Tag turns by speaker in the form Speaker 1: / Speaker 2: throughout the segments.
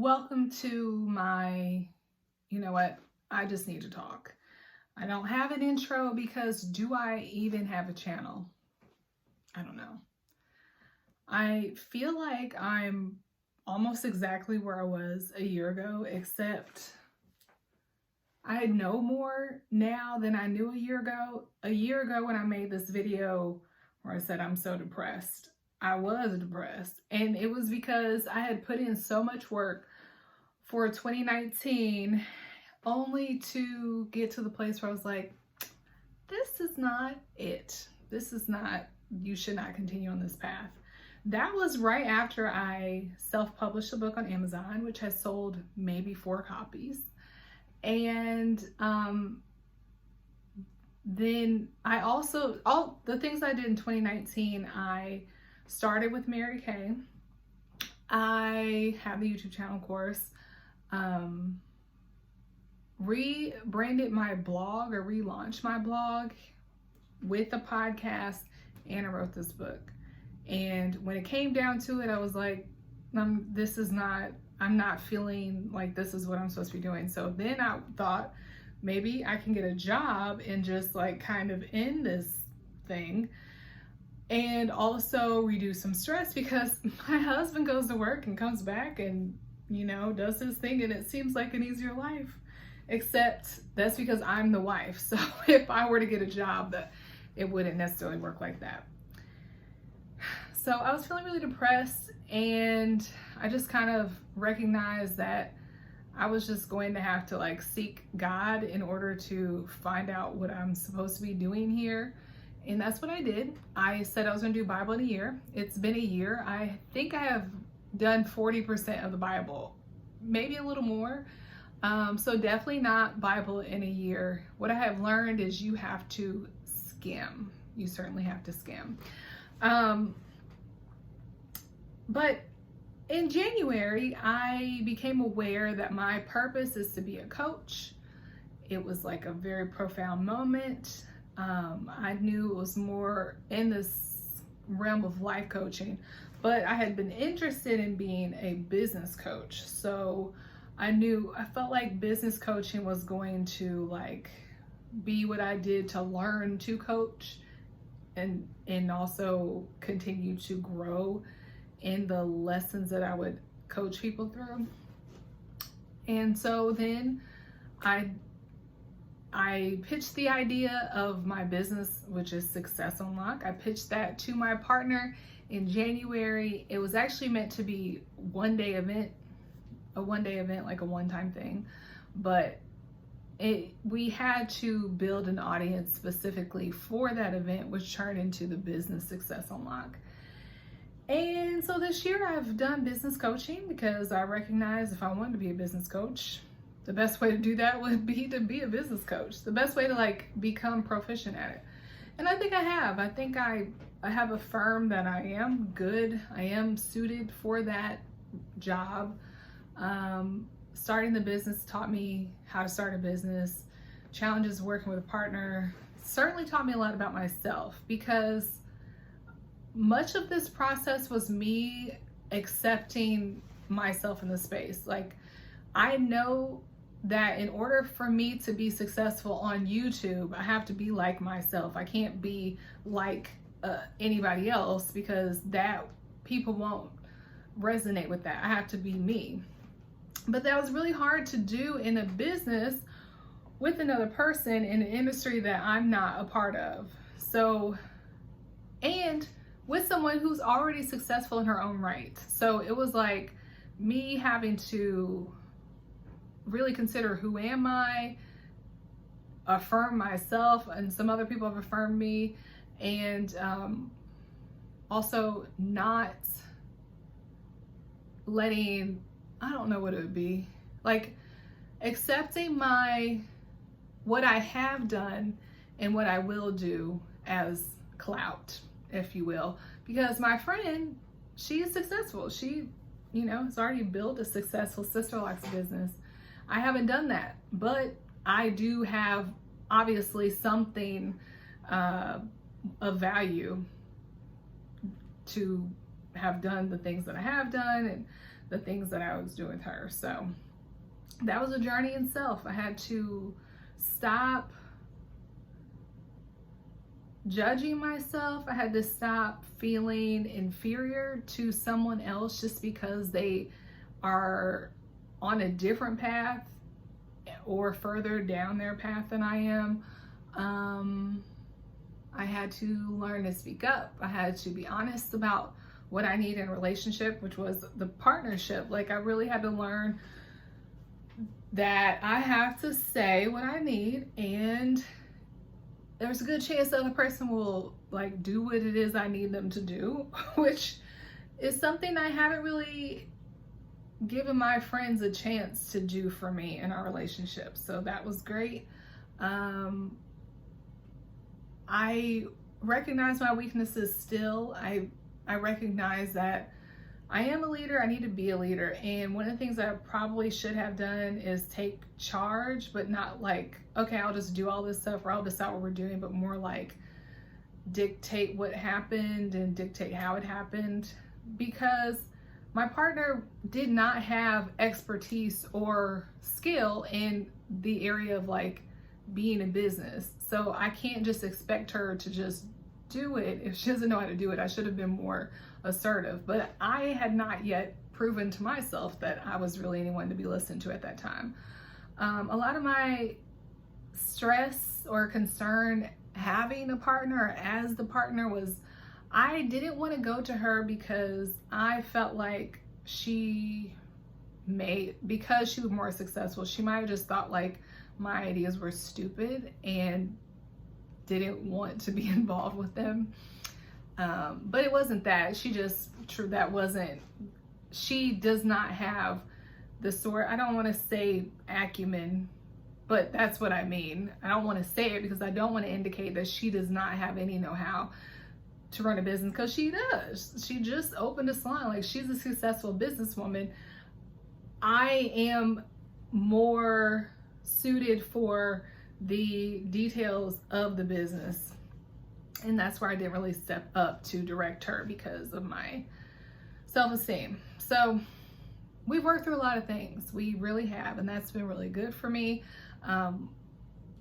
Speaker 1: Welcome to my, you know what, I just need to talk. I don't have an intro because do I even have a channel? I don't know. I feel like I'm almost exactly where I was a year ago, except I know more now than I knew a year ago. A year ago when I made this video where I said I'm so depressed, I was depressed. And it was because I had put in so much work for 2019 only to get to the place where I was like, this is not it. This is not, you should not continue on this path. That was right after I self-published a book on Amazon, which has sold maybe 4 copies. And then I also, all the things I did in 2019, I started with Mary Kay. I have the YouTube channel, of course. Rebranded my blog or relaunched my blog with the podcast, and I wrote this book. And when it came down to it, I was like, I'm not feeling like this is what I'm supposed to be doing. So then I thought maybe I can get a job and just like kind of end this thing and also reduce some stress, because my husband goes to work and comes back and, you know, does his thing, and it seems like an easier life. Except that's because I'm the wife. So if I were to get a job, that it wouldn't necessarily work like that. So I was feeling really depressed, and I just kind of recognized that I was just going to have to like seek God in order to find out what I'm supposed to be doing here. And that's what I did. I said I was going to do Bible in a year. It's been a year. I think I have done 40% of the Bible, maybe a little more. So definitely not Bible in a year. What I have learned is you have to skim. You certainly have to skim. But in January, I became aware that my purpose is to be a coach. It was like a very profound moment. I knew it was more in this realm of life coaching, but I had been interested in being a business coach. So I felt like business coaching was going to like be what I did to learn to coach and also continue to grow in the lessons that I would coach people through. And so then I pitched the idea of my business, which is Success Unlock. I pitched that to my partner in January. It was actually meant to be a one-day event, like a one-time thing, but we had to build an audience specifically for that event, which turned into the Business Success Unlock. And so this year I've done business coaching because I recognize if I wanted to be a business coach, the best way to do that would be to be a business coach. The best way to like become proficient at it. And I think I have. I think I have affirmed that I am good. I am suited for that job. Starting the business taught me how to start a business. Challenges working with a partner certainly taught me a lot about myself, because much of this process was me accepting myself in the space. Like, I know that in order for me to be successful on YouTube, I have to be like myself. I can't be like anybody else, because that people won't resonate with that. I have to be me. But that was really hard to do in a business with another person in an industry that I'm not a part of. So, and with someone who's already successful in her own right. So it was like me having to really consider, who am I, affirm myself, and some other people have affirmed me, and also not letting, I don't know what it would be, like accepting what I have done and what I will do as clout, if you will, because my friend, she is successful. She, you know, has already built a successful Sisterlocks business. I haven't done that, but I do have obviously something of value to have done the things that I have done. And the things that I was doing with her. So that was a journey in self. I had to stop judging myself. I had to stop feeling inferior to someone else just because they are on a different path or further down their path than I am. I had to learn to speak up. I had to be honest about what I need in a relationship, which was the partnership. Like, I really had to learn that I have to say what I need, and there's a good chance the other person will like do what it is I need them to do, which is something I haven't really given my friends a chance to do for me in our relationship. So that was great. I recognize my weaknesses still. I recognize that I am a leader. I need to be a leader. And one of the things I probably should have done is take charge, but not like, okay, I'll just do all this stuff or I'll decide what we're doing, but more like dictate what happened and dictate how it happened, because my partner did not have expertise or skill in the area of like being in business. So I can't just expect her to just do it if she doesn't know how to do it. I should have been more assertive, but I had not yet proven to myself that I was really anyone to be listened to at that time. A lot of my stress or concern having a partner or as the partner was, I didn't want to go to her because I felt like because she was more successful, she might have just thought like my ideas were stupid and didn't want to be involved with them. But it wasn't that. She does not have the sort, I don't want to say acumen, but that's what I mean. I don't want to say it because I don't want to indicate that she does not have any know-how to run a business, because she does. She just opened a salon. Like, she's a successful businesswoman. I am more suited for the details of the business, and that's where I didn't really step up to direct her because of my self-esteem. So we've worked through a lot of things. We really have, and that's been really good for me.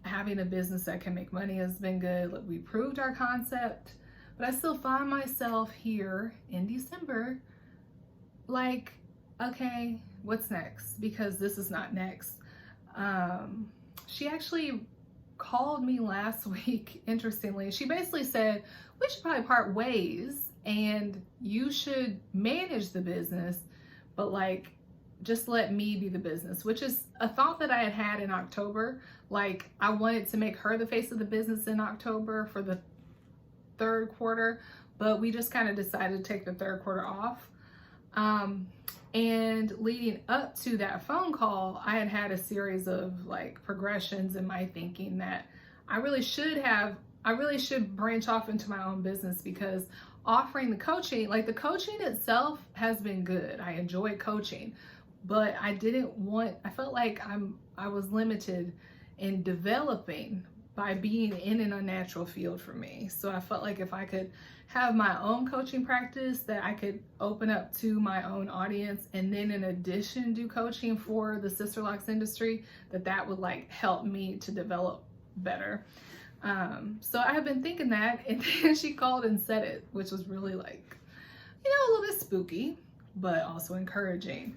Speaker 1: Having a business that can make money has been good. We proved our concept, but I still find myself here in December like, okay, what's next? Because this is not next. She actually called me last week, interestingly. She basically said, we should probably part ways and you should manage the business, but like, just let me be the business, which is a thought that I had had in October. Like, I wanted to make her the face of the business in October for the third quarter, but we just kind of decided to take the third quarter off. And leading up to that phone call, I had had a series of like progressions in my thinking that I really should branch off into my own business, because offering the coaching, like the coaching itself has been good. I enjoy coaching, but I felt like I was limited in developing by being in an unnatural field for me. So I felt like if I could have my own coaching practice that I could open up to my own audience, and then in addition do coaching for the sister locks industry, that would like help me to develop better. So I have been thinking that, and then she called and said it, which was really like, a little bit spooky, but also encouraging.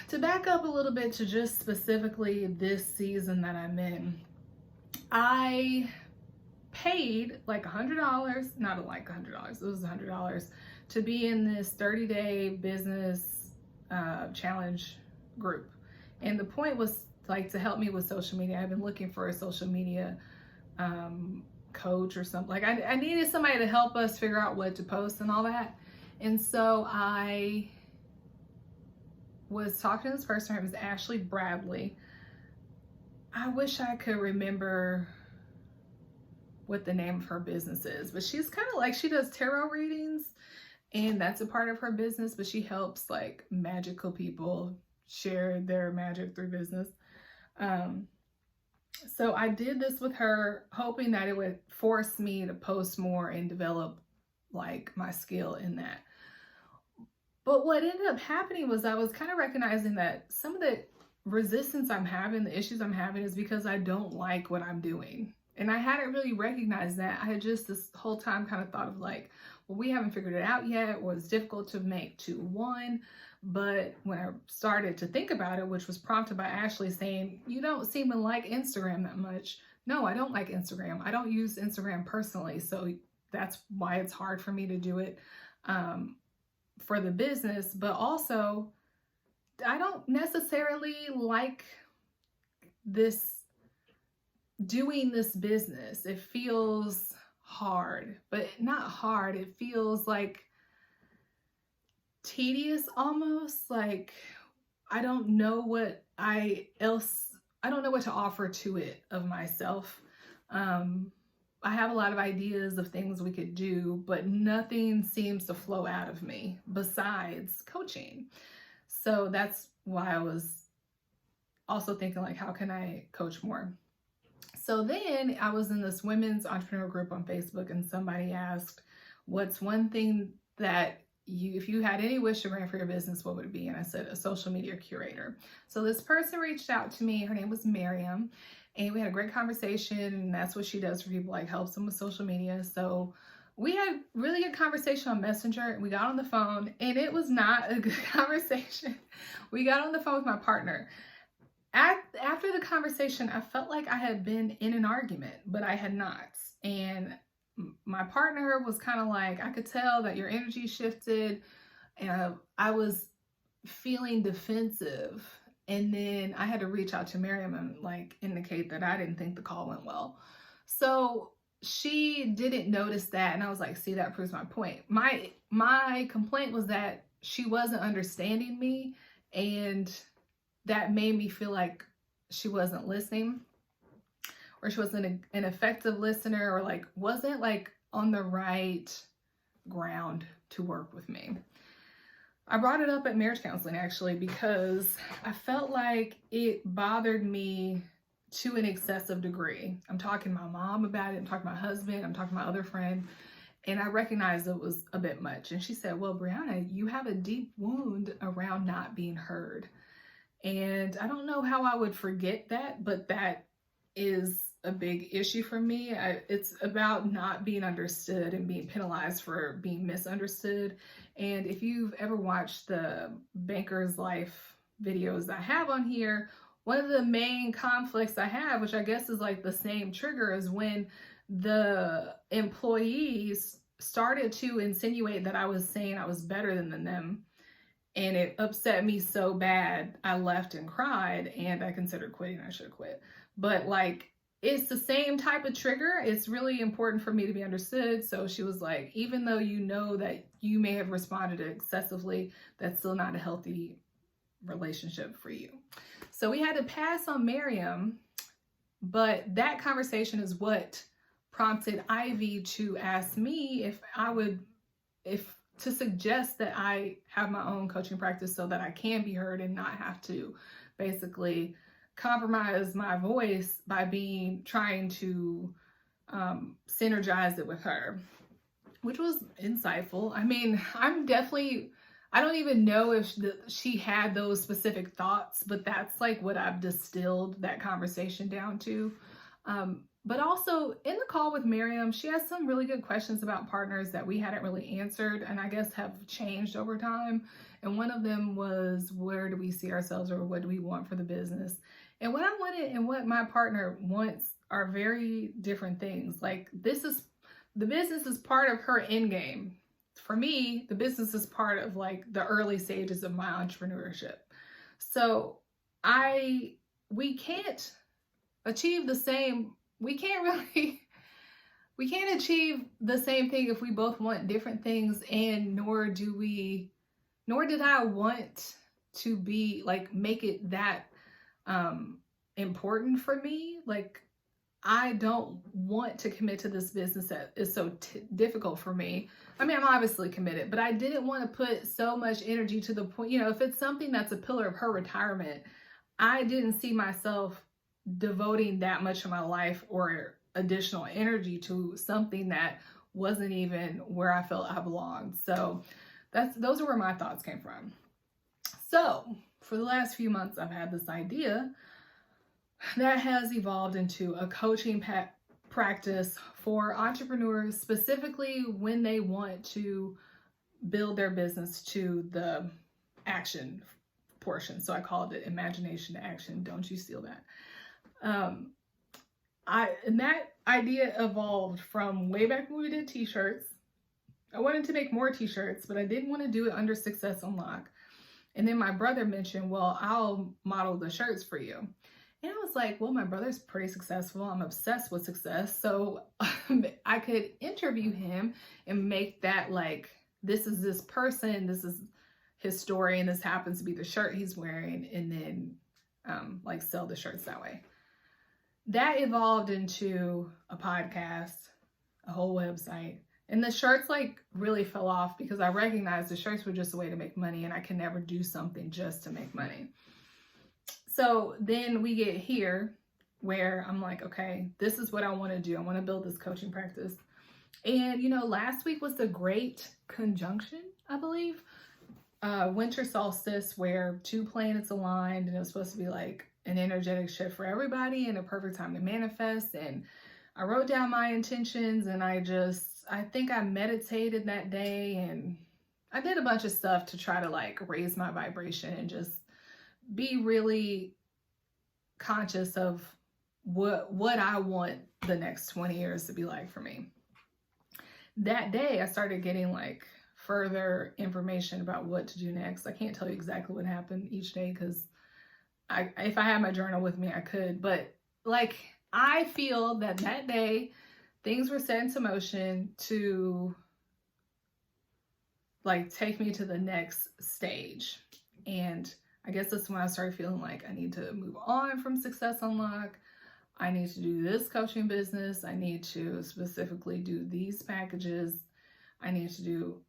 Speaker 1: To back up a little bit to just specifically this season that I'm in, I paid like $100, not like $100, it was $100 to be in this 30-day business challenge group. And the point was like to help me with social media. I've been looking for a social media coach or something. Like I needed somebody to help us figure out what to post and all that. And so I was talking to this person. Her name was Ashley Bradley. I wish I could remember what the name of her business is, but she's kind of like, she does tarot readings, and that's a part of her business, but she helps like magical people share their magic through business. So I did this with her, hoping that it would force me to post more and develop like my skill in that. But what ended up happening was I was kind of recognizing that some of the resistance I'm having, the issues I'm having, is because I don't like what I'm doing. And I hadn't really recognized that. I had just this whole time kind of thought of like, well, we haven't figured it out yet, or it's difficult to make 2-1. But when I started to think about it, which was prompted by Ashley saying, you don't seem to like Instagram that much. No, I don't like Instagram. I don't use Instagram personally. So that's why it's hard for me to do it for the business. But also, I don't necessarily like this doing this business. It feels hard, but not hard. It feels like tedious almost. Like I don't know what I don't know what to offer to it of myself. I have a lot of ideas of things we could do, but nothing seems to flow out of me besides coaching. So that's why I was also thinking like, how can I coach more? So then I was in this women's entrepreneur group on Facebook, and somebody asked, what's one thing that if you had any wish to grant for your business, what would it be? And I said, a social media curator. So this person reached out to me. Her name was Miriam, and we had a great conversation, and that's what she does for people, like helps them with social media. So we had really good conversation on Messenger, and we got on the phone, and it was not a good conversation. We got on the phone with my partner. After the conversation, I felt like I had been in an argument, but I had not. And my partner was kind of like, I could tell that your energy shifted, and I was feeling defensive. And then I had to reach out to Miriam and like indicate that I didn't think the call went well. So she didn't notice that, and I was like, see, that proves my point. My complaint was that she wasn't understanding me, and that made me feel like she wasn't listening, or she wasn't an effective listener, or like wasn't like on the right ground to work with me. I brought it up at marriage counseling actually, because I felt like it bothered me to an excessive degree. I'm talking to my mom about it, I'm talking to my husband, I'm talking to my other friend, and I recognized it was a bit much. And she said, well, Brianna, you have a deep wound around not being heard. And I don't know how I would forget that, but that is a big issue for me. It's about not being understood and being penalized for being misunderstood. And if you've ever watched the Banker's Life videos I have on here, one of the main conflicts I have, which I guess is like the same trigger, is when the employees started to insinuate that I was saying I was better than them. And it upset me so bad, I left and cried, and I considered quitting. I should have quit. But like, it's the same type of trigger. It's really important for me to be understood. So she was like, even though you know that you may have responded excessively, that's still not a healthy relationship for you. So we had to pass on Miriam, but that conversation is what prompted Ivy to ask me to suggest that I have my own coaching practice so that I can be heard and not have to basically compromise my voice by trying to synergize it with her, which was insightful. I mean, I don't even know if she had those specific thoughts, but that's like what I've distilled that conversation down to. But also in the call with Miriam, she has some really good questions about partners that we hadn't really answered, and I guess have changed over time. And one of them was, where do we see ourselves, or what do we want for the business? And what I wanted and what my partner wants are very different things. Like the business is part of her end game. For me, the business is part of like the early stages of my entrepreneurship. So we can't achieve the same. We can't achieve the same thing if we both want different things, and nor did I want to be like, make it that important for me. Like, I don't want to commit to this business that is so difficult for me. I mean, I'm obviously committed, but I didn't want to put so much energy to the point, if it's something that's a pillar of her retirement, I didn't see myself devoting that much of my life or additional energy to something that wasn't even where I felt I belonged. So those are where my thoughts came from. So for the last few months, I've had this idea that has evolved into a coaching practice for entrepreneurs, specifically when they want to build their business to the action portion. So I called it imagination to action. Don't you steal that. And that idea evolved from way back when we did t-shirts. I wanted to make more t-shirts, but I didn't want to do it under Success Unlock. And then my brother mentioned, well, I'll model the shirts for you. And I was like, well, my brother's pretty successful. I'm obsessed with success. So I could interview him and make that like, this is this person, this is his story, and this happens to be the shirt he's wearing, and then like sell the shirts that way. That evolved into a podcast, a whole website. And the shirts like really fell off because I recognized the shirts were just a way to make money, and I can never do something just to make money. So then we get here where I'm like, okay, this is what I want to do. I want to build this coaching practice. And, you know, last week was the great conjunction, I believe, winter solstice, where 2 planets aligned, and it was supposed to be like an energetic shift for everybody and a perfect time to manifest. And I wrote down my intentions, and I think I meditated that day, and I did a bunch of stuff to try to like raise my vibration and just be really conscious of what I want the next 20 years to be like for me. That day, I started getting like further information about what to do next. I can't tell you exactly what happened each day because if I had my journal with me, I could. But like, I feel that day, things were set into motion to like take me to the next stage. And I guess that's when I started feeling like I need to move on from Success Unlock. I need to do this coaching business. I need to specifically do these packages.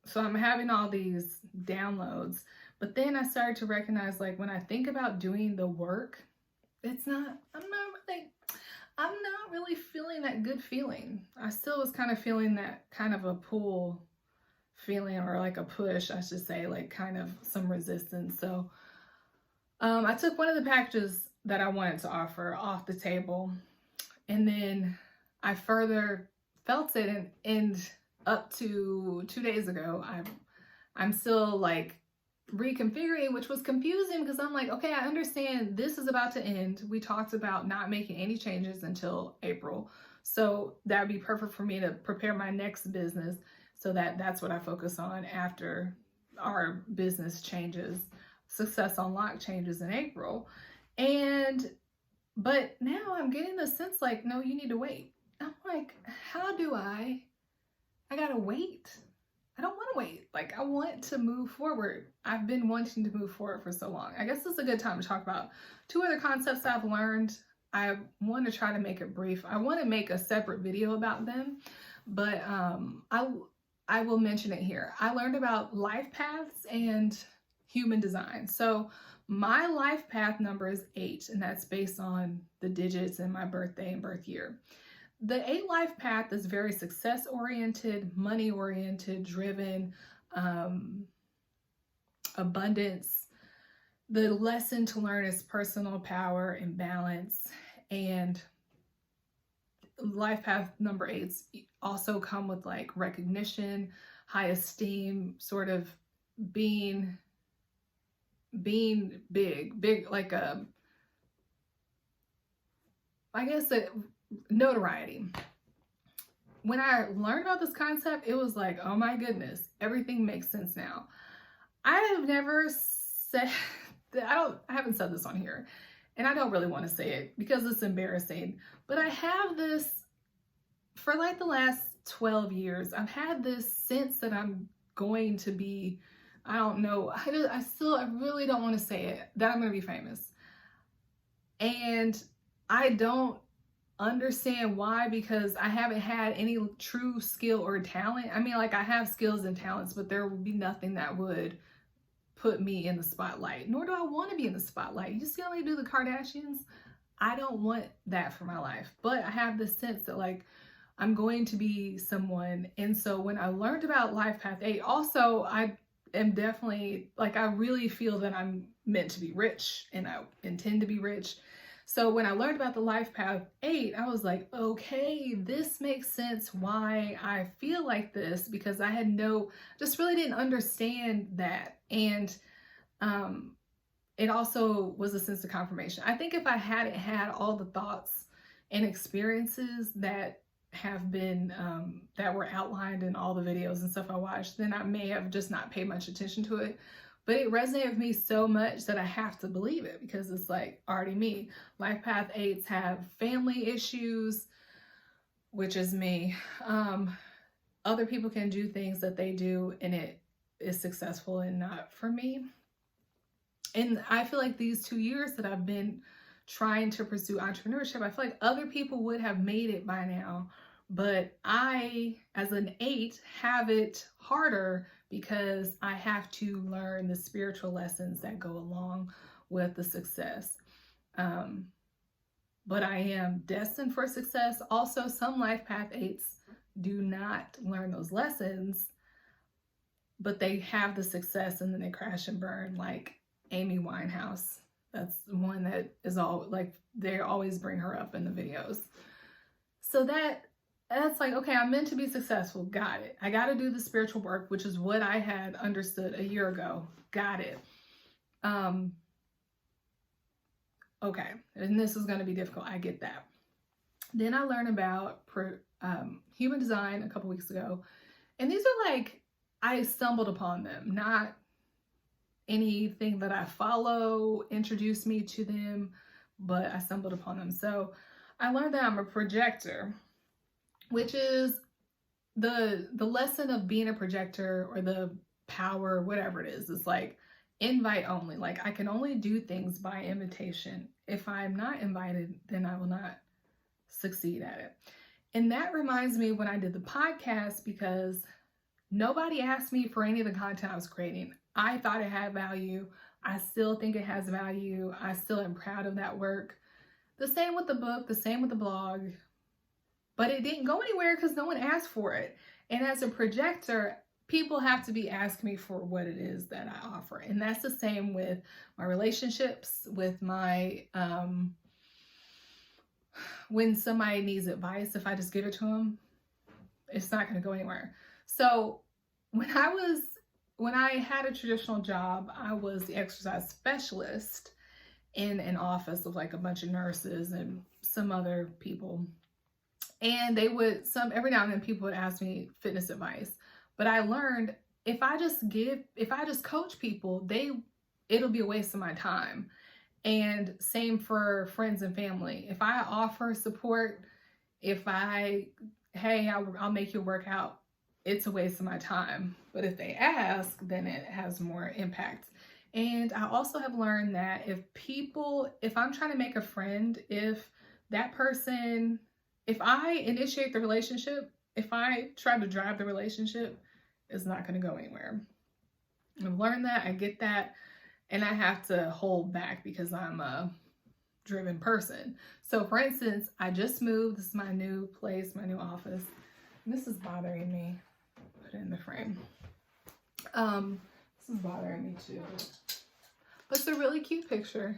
Speaker 1: So I'm having all these downloads, but then I started to recognize, like, when I think about doing the work, I'm not really feeling that good feeling. I still was kind of feeling that kind of a pull feeling, or like a push, I should say, like kind of some resistance. So I took one of the packages that I wanted to offer off the table, and then I further felt it, and up to 2 days ago, I'm still like reconfiguring, which was confusing because I'm like, okay, I understand this is about to end. We talked about not making any changes until April. So that'd be perfect for me to prepare my next business, so that's what I focus on after our business changes. Success Unlock changes in April. But now I'm getting the sense like, no, you need to wait. I'm like, how do I gotta wait. I don't want to wait. Like, I want to move forward. I've been wanting to move forward for so long. I guess this is a good time to talk about 2 other concepts I've learned. I want to try to make it brief. I want to make a separate video about them, but I will mention it here. I learned about life paths and human design. So my life path number is 8, and that's based on the digits in my birthday and birth year. The 8 life path is very success-oriented, money-oriented, driven, abundance. The lesson to learn is personal power and balance. And life path number 8s also come with like recognition, high esteem, sort of being big, like notoriety. When I learned about this concept, it was like, oh my goodness, everything makes sense now. I have never said I haven't said this on here, and I don't really want to say it because it's embarrassing, but I have this for like the last 12 years. I've had this sense that I'm going to be, I don't know, I really don't want to say it, that I'm going to be famous. And I don't understand why, because I haven't had any true skill or talent. I mean, like, I have skills and talents, but there would be nothing that would put me in the spotlight, nor do I want to be in the spotlight. You see how they do the Kardashians? I don't want that for my life, but I have this sense that like I'm going to be someone. And so when I learned about Life Path 8, also am definitely, like, I really feel that I'm meant to be rich and I intend to be rich. So when I learned about the Life Path 8, I was like, okay, this makes sense why I feel like this, because I had just really didn't understand that. And it also was a sense of confirmation. I think if I hadn't had all the thoughts and experiences that have been, that were outlined in all the videos and stuff I watched, then I may have just not paid much attention to it. But it resonated with me so much that I have to believe it, because it's like already me. Life Path 8s have family issues, which is me. Other people can do things that they do and it is successful, and not for me. And I feel like these 2 years that I've been trying to pursue entrepreneurship, I feel like other people would have made it by now. But I, as an 8, have it harder because I have to learn the spiritual lessons that go along with the success. But I am destined for success. Also, some Life Path 8s do not learn those lessons, but they have the success and then they crash and burn, like Amy Winehouse. That's one that is all like, they always bring her up in the videos. So that's like, okay, I'm meant to be successful. Got it. I got to do the spiritual work, which is what I had understood a year ago. Got it. Okay. And this is going to be difficult. I get that. Then I learned about human design a couple weeks ago. And these are like, I stumbled upon them, not anything that I follow introduced me to them, but I stumbled upon them. So I learned that I'm a projector, which is the lesson of being a projector, or the power, whatever it is. It's like invite only. Like, I can only do things by invitation. If I'm not invited, then I will not succeed at it. And that reminds me when I did the podcast, because nobody asked me for any of the content I was creating. I thought it had value. I still think it has value. I still am proud of that work. The same with the book, the same with the blog. But it didn't go anywhere because no one asked for it. And as a projector, people have to be asking me for what it is that I offer. And that's the same with my relationships, with my, when somebody needs advice, if I just give it to them, it's not going to go anywhere. So when I had a traditional job, I was the exercise specialist in an office of like a bunch of nurses and some other people. And every now and then people would ask me fitness advice. But I learned if I just coach people, it'll be a waste of my time. And same for friends and family. If I offer support, hey, I'll make you work out, it's a waste of my time. But if they ask, then it has more impact. And I also have learned that if I'm trying to make a friend, if I initiate the relationship, if I try to drive the relationship, it's not going to go anywhere. I've learned that, I get that, and I have to hold back because I'm a driven person. So for instance, I just moved. This is my new place, my new office. This is bothering me. Put it in the frame. This is bothering me too. But it's a really cute picture.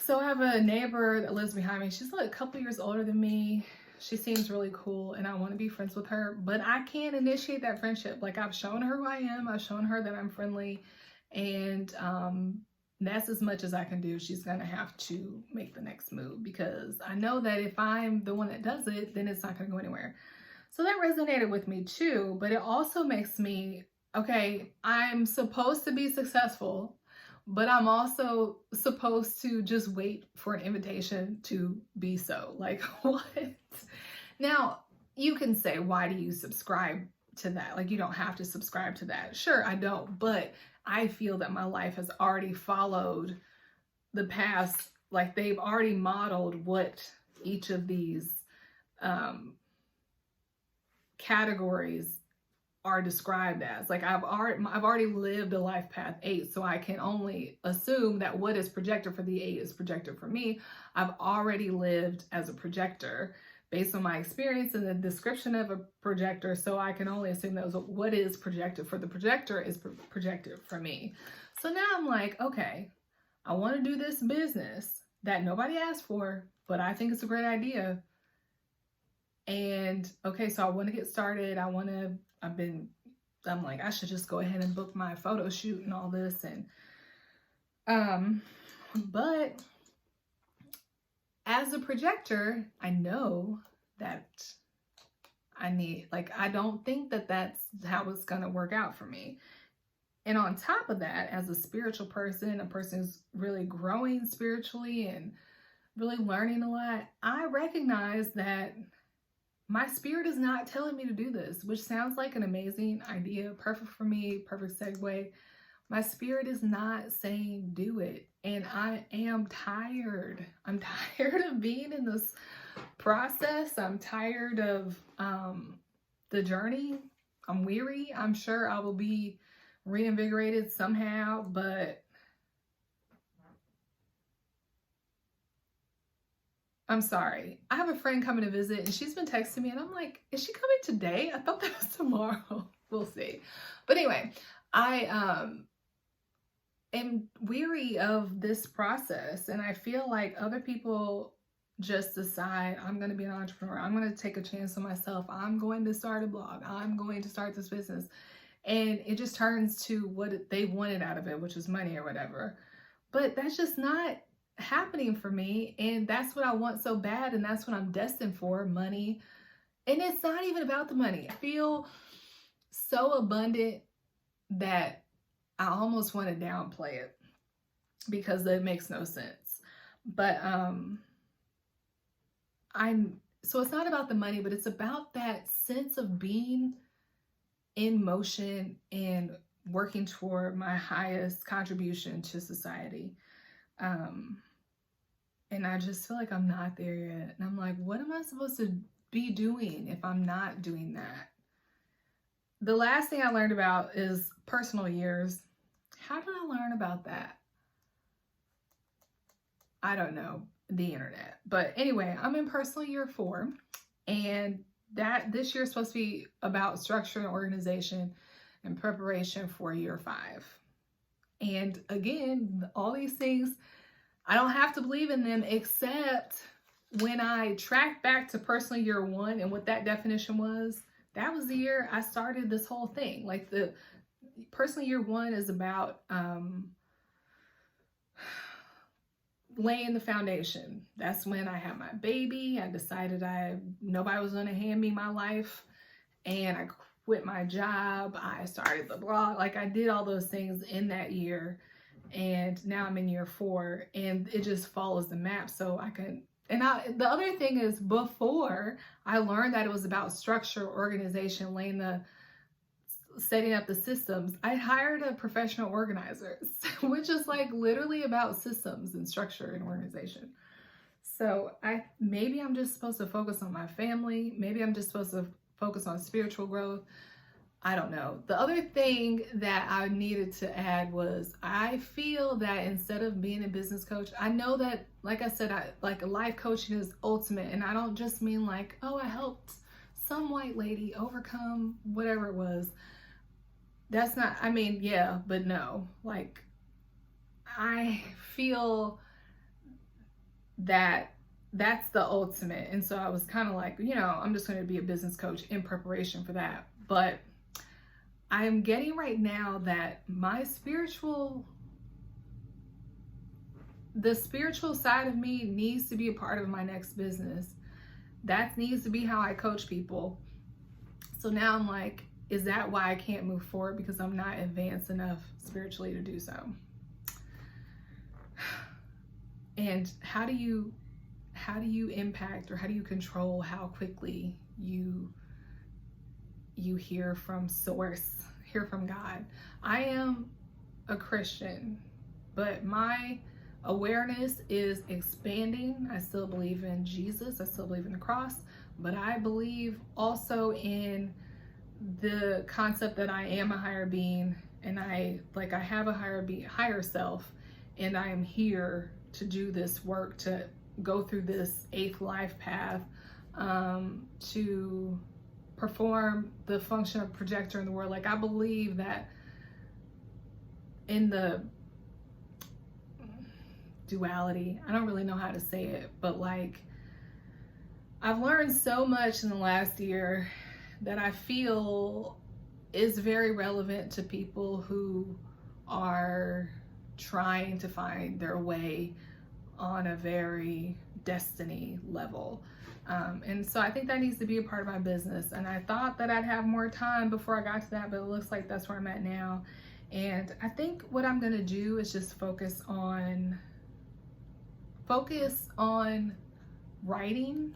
Speaker 1: So I have a neighbor that lives behind me. She's like a couple years older than me. She seems really cool and I want to be friends with her, but I can't initiate that friendship. Like, I've shown her who I am. I've shown her that I'm friendly, and that's as much as I can do. She's going to have to make the next move, because I know that if I'm the one that does it, then it's not going to go anywhere. So that resonated with me too, but it also makes me, okay, I'm supposed to be successful, but I'm also supposed to just wait for an invitation to be so. Like, what? Now, you can say, why do you subscribe to that? Like, you don't have to subscribe to that. Sure, I don't, but I feel that my life has already followed the past. Like, they've already modeled what each of these categories are described as. Like, I've already lived a Life Path 8, so I can only assume that what is projected for the 8 is projected for me. I've already lived as a projector based on my experience and the description of a projector. So I can only assume that was what is projected for the projector is projected for me. So now I'm like, okay, I want to do this business that nobody asked for, but I think it's a great idea. And okay, so I want to get started. I'm like, I should just go ahead and book my photo shoot and all this. And, but as a projector, I know that I don't think that that's how it's going to work out for me. And on top of that, as a spiritual person, a person who's really growing spiritually and really learning a lot, I recognize that my spirit is not telling me to do this, which sounds like an amazing idea, perfect for me, perfect segue. My spirit is not saying do it. And I am tired. I'm tired of being in this process. I'm tired of the journey. I'm weary. I'm sure I will be reinvigorated somehow, but I'm sorry. I have a friend coming to visit and she's been texting me and I'm like, is she coming today? I thought that was tomorrow. We'll see. But anyway, I am weary of this process, and I feel like other people just decide, I'm going to be an entrepreneur. I'm going to take a chance on myself. I'm going to start a blog. I'm going to start this business. And it just turns to what they wanted out of it, which is money or whatever. But that's just not happening for me. And that's what I want so bad. And that's what I'm destined for, money. And it's not even about the money. I feel so abundant that I almost want to downplay it because it makes no sense. But so it's not about the money, but it's about that sense of being in motion and working toward my highest contribution to society. And I just feel like I'm not there yet. And I'm like, what am I supposed to be doing if I'm not doing that? The last thing I learned about is personal years. How did I learn about that? I don't know, the internet. But anyway, I'm in personal year 4, and that this year is supposed to be about structure and organization and preparation for year 5. And again, all these things, I don't have to believe in them, except when I track back to personal year 1 and what that definition was. That was the year I started this whole thing. Like, the personal year 1 is about laying the foundation. That's when I had my baby. I decided nobody was going to hand me my life, and I quit my job. I started the blog. Like, I did all those things in that year, and now I'm in year 4, and it just follows the map. So I can. And the other thing is, before I learned that it was about structure, organization, setting up the systems, I hired a professional organizer, which is like literally about systems and structure and organization. So maybe I'm just supposed to focus on my family. Maybe I'm just supposed to focus on spiritual growth. I don't know. The other thing that I needed to add was, I feel that instead of being a business coach, I know that, like I said, like life coaching is ultimate. And I don't just mean like, oh, I helped some white lady overcome whatever it was. That's not, I mean, yeah, but no. Like, I feel that that's the ultimate. And so I was kind of like, I'm just going to be a business coach in preparation for that. But I'm getting right now that the spiritual side of me needs to be a part of my next business. That needs to be how I coach people. So now I'm like, is that why I can't move forward? Because I'm not advanced enough spiritually to do so. And how do you impact, or how do you control how quickly you hear from source, hear from God? I am a Christian, but my awareness is expanding. I still believe in Jesus. I still believe in the cross, but I believe also in the concept that I am a higher being, and I have a higher self, and I am here to do this work, to go through this 8th life path to perform the function of projector in the world. Like, I believe that in the duality, I don't really know how to say it, but like, I've learned so much in the last year that I feel is very relevant to people who are trying to find their way on a very destiny level. And so I think that needs to be a part of my business. And I thought that I'd have more time before I got to that, but it looks like that's where I'm at now. And I think what I'm gonna do is just focus on writing.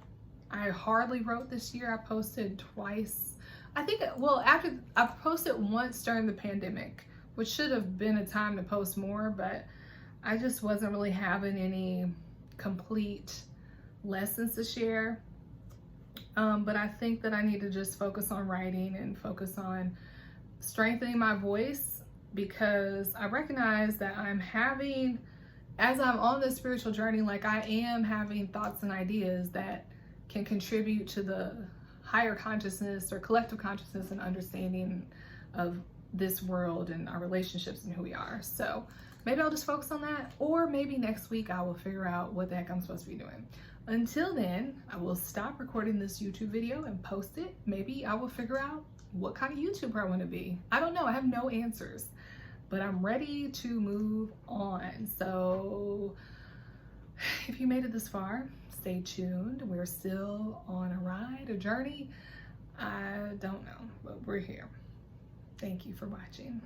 Speaker 1: I hardly wrote this year. I posted twice. I think, well, after I posted once during the pandemic, which should have been a time to post more, but I just wasn't really having any complete lessons to share. But I think that I need to just focus on writing and focus on strengthening my voice, because I recognize that as I'm on this spiritual journey, like, I am having thoughts and ideas that can contribute to the higher consciousness or collective consciousness and understanding of this world and our relationships and who we are. So maybe I'll just focus on that, or maybe next week I will figure out what the heck I'm supposed to be doing. Until then, I will stop recording this YouTube video and post it. Maybe I will figure out what kind of YouTuber I want to be. I don't know. I have no answers, but I'm ready to move on. So if you made it this far, stay tuned. We're still on a ride, a journey. I don't know, but we're here. Thank you for watching.